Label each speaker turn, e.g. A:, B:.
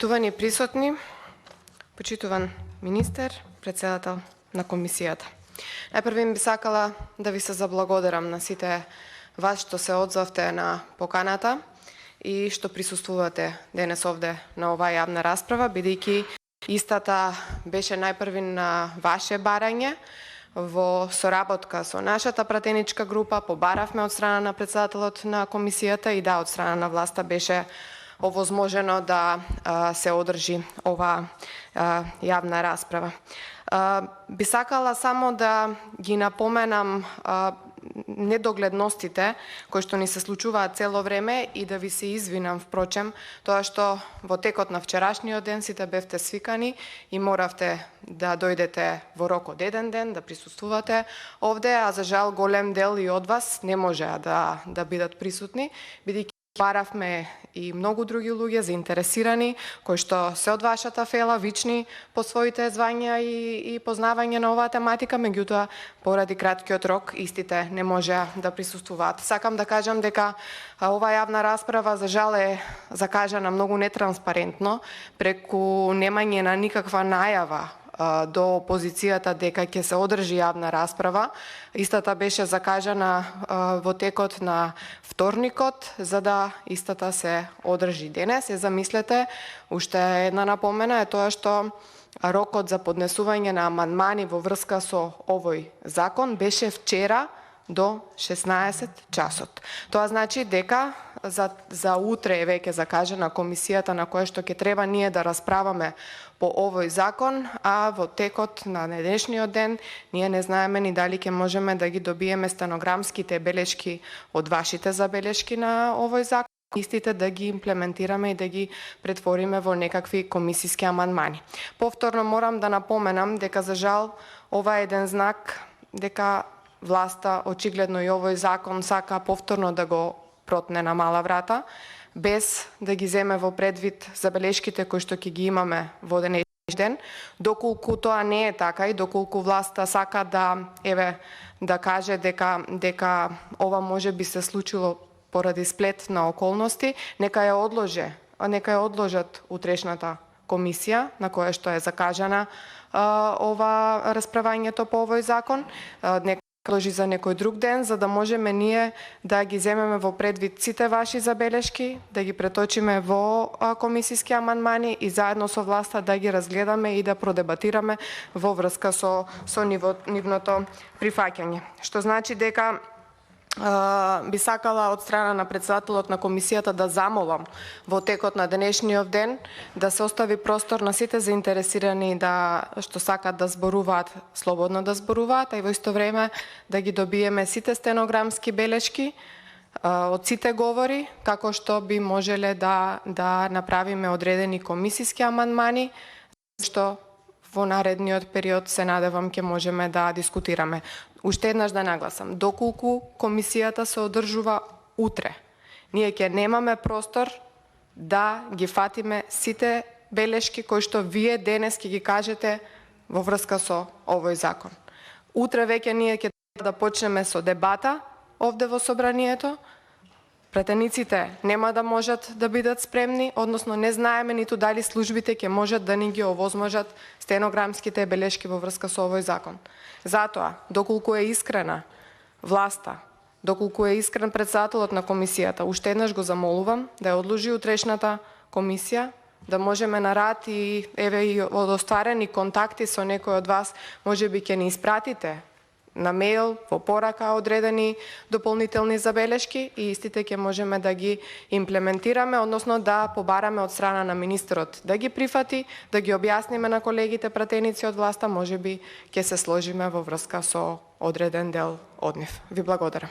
A: Почитувани присутни, почитуван министер, председател на комисијата. Најпрви би сакала да ви се заблагодарам на сите вас што се одзовте на поканата и што присуствувате денес овде на оваа јавна расправа, бидејќи истата беше најпрви на ваше барање. Во соработка со нашата пратеничка група побаравме од страна на председателот на комисијата и од страна на власта беше овозможено да се одржи оваа јавна расправа. Би сакала само да ги напоменам недогледностите кои што ни се случуваат цело време и да ви се извинам впрочем тоа што во текот на вчерашниот ден сите бевте свикани и моравте да дојдете во рок од еден ден да присуствувате овде, а за жал голем дел и од вас не можеа да бидат присутни, бидејќи баравме и многу други луѓе заинтересирани кои што се од вашата фела, вични по своите звања и познавање на оваа тематика, меѓутоа поради краткиот рок истите не можеа да присуствуваат. Сакам да кажам дека оваа јавна расправа за жал е закажана многу нетранспарентно преку немање на никаква најава до опозицијата дека ќе се одржи јавна расправа. Истата беше закажана во текот на вторникот, за да истата се одржи денес. Замислете, уште една напомена е тоа што рокот за поднесување на амандмани во врска со овој закон беше вчера до 16 часот. Тоа значи дека за утре е веќе закажана комисијата на која што ќе треба ние да расправаме по овој закон, а во текот на денешниот ден ние не знаеме ни дали ќе можеме да ги добиеме стенограмските белешки од вашите забелешки на овој закон, истите да ги имплементираме и да ги претвориме во некакви комисиски амандмани. Повторно морам да напоменам дека за жал ова е еден знак дека власта очигледно и овој закон сака повторно да го протне на мала врата, без да ги земе во предвид забелешките кои што ќе ги имаме во денешниот ден. Доколку тоа не е така и доколку власта сака да каже дека ова може би се случило поради сплет на околности, нека ја одложат утрешната комисија на која што е закажана ова расправањето по овој закон, нека одложи за некој друг ден, за да можеме ние да ги земеме во предвид сите ваши забелешки, да ги преточиме во комисиски амандмани и заедно со власта да ги разгледаме и да продебатираме во врска со нивното прифаќање. Што значи дека би сакала од страна на председателот на комисијата да замолам во текот на денешниот ден да се остави простор на сите заинтересирани што сакат да зборуваат, слободно да зборуваат, а и во исто време да ги добиеме сите стенограмски белешки од сите говори, како што би можеле да направиме одредени комисиски амандмани, што во наредниот период се надевам ќе можеме да дискутираме. Уште еднаш да нагласам, доколку комисијата се одржува утре, ние ќе немаме простор да ги фатиме сите белешки кои што вие денес ќе ги кажете во врска со овој закон. Утре веќе ние ќе да почнеме со дебата овде во собранието. Пратениците нема да можат да бидат спремни, односно не знаеме ниту дали службите ќе можат да ни ги овозможат стенограмските белешки во врска со овој закон. Затоа, доколку е искрена власта, доколку е искрен председателот на комисијата, уште еднаш го замолувам да ја одложи утрешната комисија, да можеме на рад и од остварени контакти со некој од вас, можеби ќе ни испратите на мејл, во порака одредени дополнителни забелешки и истите ќе можеме да ги имплементираме, односно да побараме од страна на министерот да ги прифати, да ги објасниме на колегите пратеници од власта, можеби ќе се сложиме во врска со одреден дел од нив. Ви благодарам.